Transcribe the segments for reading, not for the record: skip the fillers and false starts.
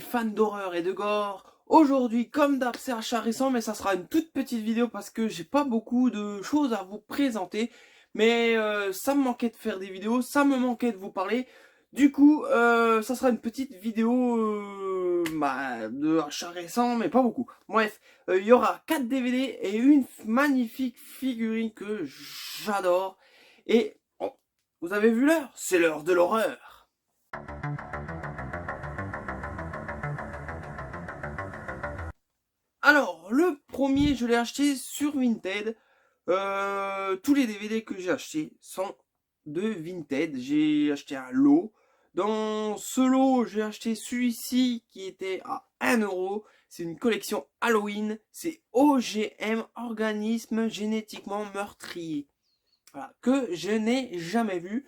fans d'horreur et de gore. Aujourd'hui, comme d'hab, c'est achat récent, mais ça sera une toute petite vidéo parce que j'ai pas beaucoup de choses à vous présenter. Mais ça me manquait de faire des vidéos, ça me manquait de vous parler. Du coup, ça sera une petite vidéo de achat récent, mais pas beaucoup. Bref, il y aura 4 DVD et une magnifique figurine que j'adore. Et oh, vous avez vu l'heure? C'est l'heure de l'horreur. Alors, le premier, je l'ai acheté sur Vinted. Tous les DVD que j'ai achetés sont de Vinted. J'ai acheté un lot. Dans ce lot, j'ai acheté celui-ci qui était à 1 €. C'est une collection Halloween. C'est OGM, organisme génétiquement meurtrier. Voilà, que je n'ai jamais vu.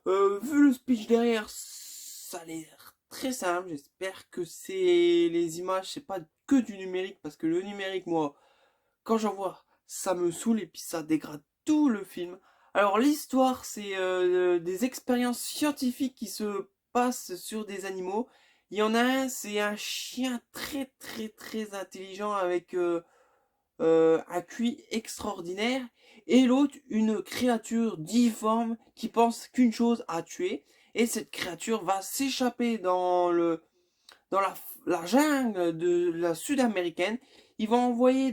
Vu le speech derrière, ça a l'air très simple. J'espère que les images, c'est pas que du numérique, parce que le numérique, moi, quand j'en vois, ça me saoule et puis ça dégrade tout le film. Alors l'histoire, c'est des expériences scientifiques qui se passent sur des animaux. Il y en a un, c'est un chien très très très intelligent avec un QI extraordinaire, et l'autre une créature difforme qui pense qu'une chose à tuer, et cette créature va s'échapper dans la jungle de la sud-américaine. Ils vont envoyer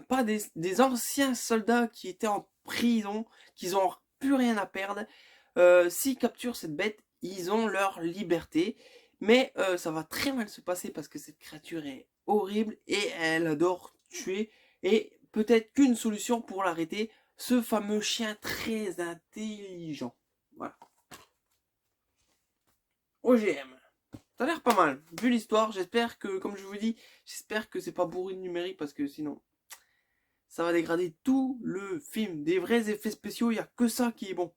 pas des anciens soldats qui étaient en prison, qui n'ont plus rien à perdre. S'ils capturent cette bête, ils ont leur liberté. Mais ça va très mal se passer parce que cette créature est horrible et elle adore tuer. Et peut-être qu'une solution pour l'arrêter, ce fameux chien très intelligent. Voilà. OGM. Ça a l'air pas mal. Vu l'histoire, j'espère que, comme je vous dis, j'espère que c'est pas bourré de numérique parce que sinon, ça va dégrader tout le film. Des vrais effets spéciaux, il n'y a que ça qui est bon.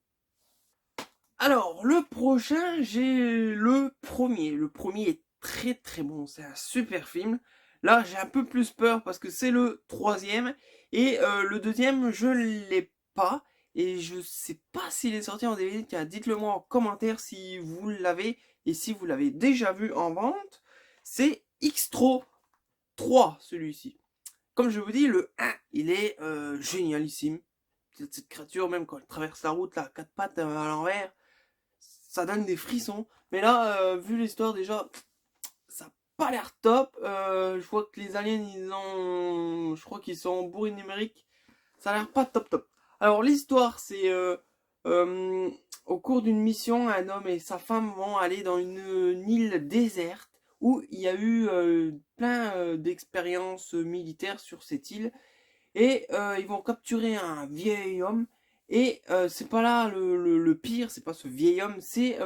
Alors, le prochain, j'ai le premier. Le premier est très très bon. C'est un super film. Là, j'ai un peu plus peur parce que c'est le troisième. Et le deuxième, je l'ai pas. Et je sais pas s'il est sorti en DVD. Tiens, dites-le moi en commentaire si vous l'avez. Et si vous l'avez déjà vu en vente. C'est Xtro 3, celui-ci. Comme je vous dis, le 1, il est génialissime. Cette créature, même quand elle traverse la route, là, à quatre pattes à l'envers, ça donne des frissons. Mais là, vu l'histoire déjà, ça n'a pas l'air top. Je vois que les aliens, je crois qu'ils sont bourrés de numérique. Ça a l'air pas top top. Alors l'histoire, c'est euh, au cours d'une mission, un homme et sa femme vont aller dans une île déserte où il y a eu plein d'expériences militaires sur cette île. Et ils vont capturer un vieil homme. Et c'est pas là le pire, c'est pas ce vieil homme, c'est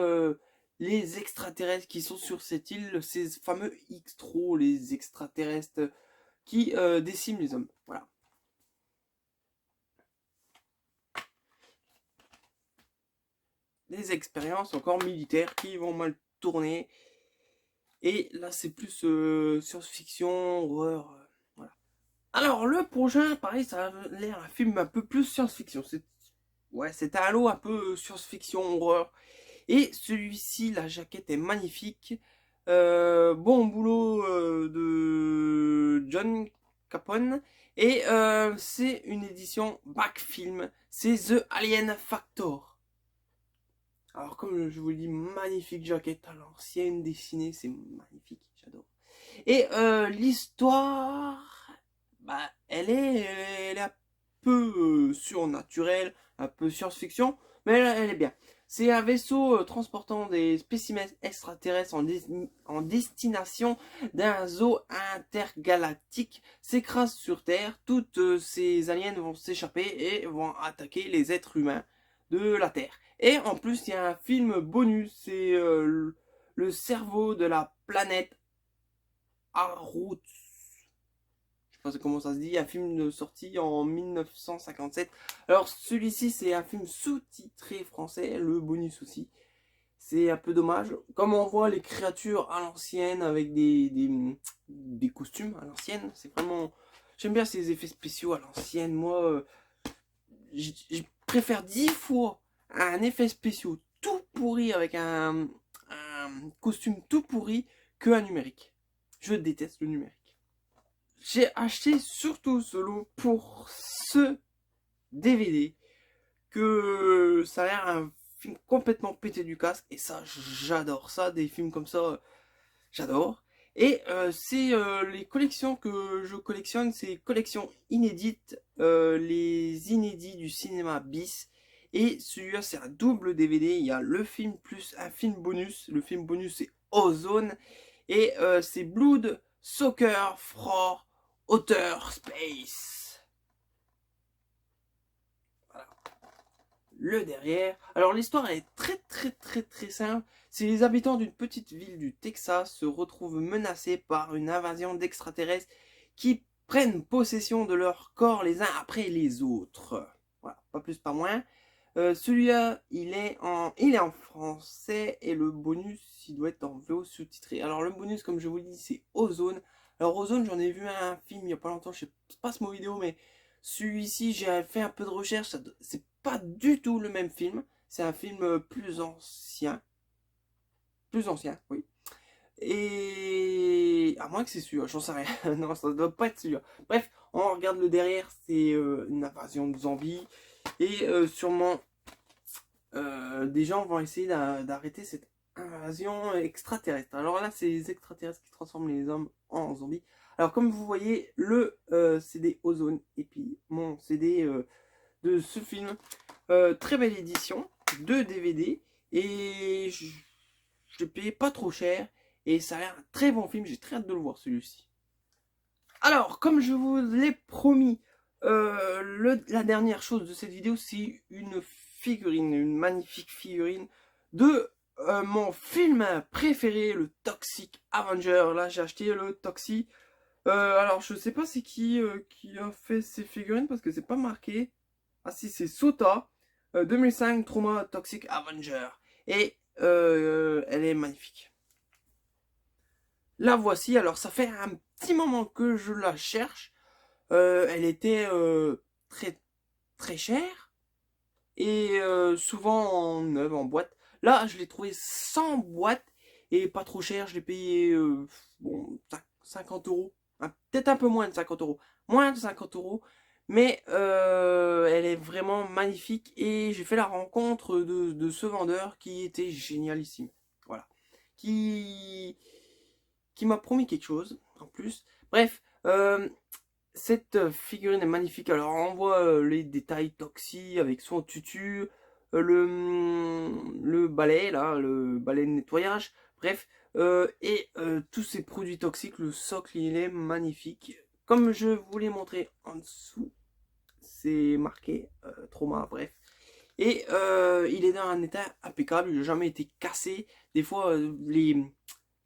les extraterrestres qui sont sur cette île, ces fameux Xtro, les extraterrestres qui déciment les hommes. Voilà. Des expériences encore militaires qui vont mal tourner. Et là, c'est plus science-fiction, horreur. Voilà. Alors, le prochain, pareil, ça a l'air un film un peu plus science-fiction. C'est un lot un peu science-fiction, horreur. Et celui-ci, la jaquette est magnifique. Bon boulot de John Capone. Et c'est une édition back film. C'est The Alien Factor. Alors comme je vous le dis, magnifique jaquette à l'ancienne dessinée, c'est magnifique, j'adore. Et l'histoire, elle est un peu surnaturelle, un peu science-fiction, mais elle est bien. C'est un vaisseau transportant des spécimens extraterrestres en destination d'un zoo intergalactique s'écrase sur Terre. Toutes ces aliens vont s'échapper et vont attaquer les êtres humains de la Terre. Et en plus, il y a un film bonus, c'est le cerveau de la planète Arut. Je sais pas comment ça se dit, un film sorti en 1957. Alors celui-ci, c'est un film sous-titré français, le bonus aussi. C'est un peu dommage. Comme on voit les créatures à l'ancienne avec des costumes à l'ancienne, c'est vraiment... J'aime bien ces effets spéciaux à l'ancienne. Moi, je préfère 10 fois un effet spécial tout pourri avec un costume tout pourri qu'un numérique. Je déteste le numérique. J'ai acheté surtout ce lot pour ce DVD, que ça a l'air un film complètement pété du casque, et ça j'adore ça, des films comme ça, j'adore. Et c'est les collections que je collectionne, c'est collections inédites, les inédits du cinéma bis. Et celui-là c'est un double DVD, il y a le film plus un film bonus. Le film bonus c'est Ozone, et c'est Blood Soccer for Outer Space. Voilà. Le derrière. Alors l'histoire est très simple. Si les habitants d'une petite ville du Texas se retrouvent menacés par une invasion d'extraterrestres qui prennent possession de leur corps les uns après les autres. Voilà, pas plus pas moins. Celui-là, il est en français, et le bonus, il doit être en VO sous-titré. Alors le bonus, comme je vous dis, c'est Ozone. Alors Ozone, j'en ai vu un film il n'y a pas longtemps, je sais pas ce mot vidéo, mais celui-ci, j'ai fait un peu de recherche, c'est pas du tout le même film. C'est un film plus ancien. Plus ancien, oui. Et à moins que c'est celui-là, j'en sais rien. Non, ça doit pas être celui-là. Bref, on regarde le derrière, c'est une invasion de zombies. Et sûrement, des gens vont essayer d'arrêter cette invasion extraterrestre. Alors là, c'est les extraterrestres qui transforment les hommes en zombies. Alors comme vous voyez, le CD Ozone, et puis mon CD de ce film. Très belle édition, 2 DVD, et je l'ai payé pas trop cher, et ça a l'air un très bon film, j'ai très hâte de le voir celui-ci. Alors, comme je vous l'ai promis, la dernière chose de cette vidéo, c'est une figurine, une magnifique figurine de mon film préféré, le Toxic Avenger. Là, j'ai acheté le Toxic. Alors, je sais pas c'est qui a fait ces figurines, parce que c'est pas marqué. Ah si, c'est Sota, 2005 Trauma Toxic Avenger. Et elle est magnifique. La voici. Alors ça fait un petit moment que je la cherche. Elle était très chère, et souvent en neuve, en boîte. Là, je l'ai trouvé sans boîte et pas trop cher. Je l'ai payé bon, 50 euros. Peut-être un peu moins de 50 euros. Moins de 50 euros. Mais elle est vraiment magnifique, et j'ai fait la rencontre de ce vendeur qui était génialissime. Voilà. Qui m'a promis quelque chose en plus. Bref, cette figurine est magnifique. Alors on voit les détails Toxi avec son tutu, le balai là, le balai de nettoyage. Bref, et tous ces produits toxiques. Le socle il est magnifique. Comme je vous l'ai montré en dessous, c'est marqué trauma, bref. Et il est dans un état impeccable, il n'a jamais été cassé. Des fois,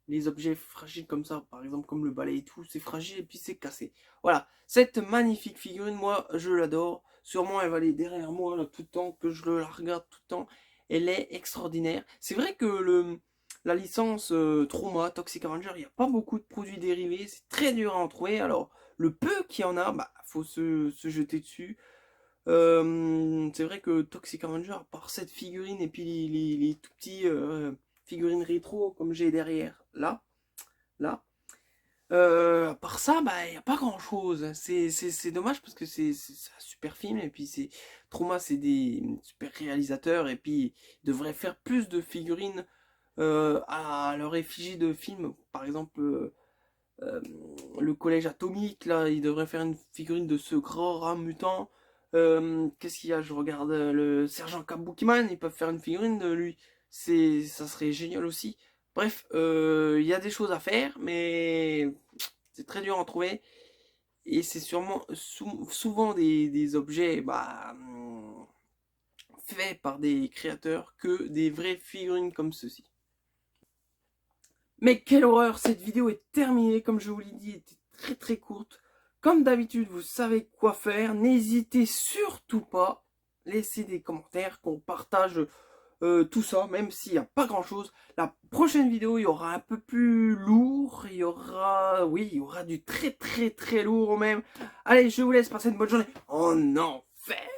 les objets fragiles comme ça, par exemple comme le balai et tout, c'est fragile et puis c'est cassé. Voilà, cette magnifique figurine, moi je l'adore. Sûrement elle va aller derrière moi là, tout le temps, que je la regarde tout le temps. Elle est extraordinaire. C'est vrai que la licence Trauma, Toxic Avenger, il n'y a pas beaucoup de produits dérivés, c'est très dur à en trouver. Alors le peu qu'il y en a, bah faut se jeter dessus. C'est vrai que Toxic Avenger, à part cette figurine et puis les tout petits figurines rétro comme j'ai derrière là, à part ça, bah il n'y a pas grand chose. C'est dommage, parce que c'est un super film, et puis c'est Trauma, c'est des super réalisateurs, et puis ils devraient faire plus de figurines à leur effigie de films. Par exemple, le collège atomique, là, il devrait faire une figurine de ce grand rat mutant. Qu'est-ce qu'il y a? Je regarde le sergent Kabukiman, ils peuvent faire une figurine de lui. Ça serait génial aussi. Bref, il y a des choses à faire, mais c'est très dur à en trouver. Et c'est sûrement souvent des objets faits par des créateurs, que des vraies figurines comme ceci. Mais quelle horreur, cette vidéo est terminée. Comme je vous l'ai dit, elle était très courte. Comme d'habitude, vous savez quoi faire. N'hésitez surtout pas. Laissez des commentaires, qu'on partage tout ça, même s'il n'y a pas grand chose. La prochaine vidéo, il y aura un peu plus lourd. Il y aura, oui, il y aura du très lourd même. Allez, je vous laisse passer une bonne journée en enfer.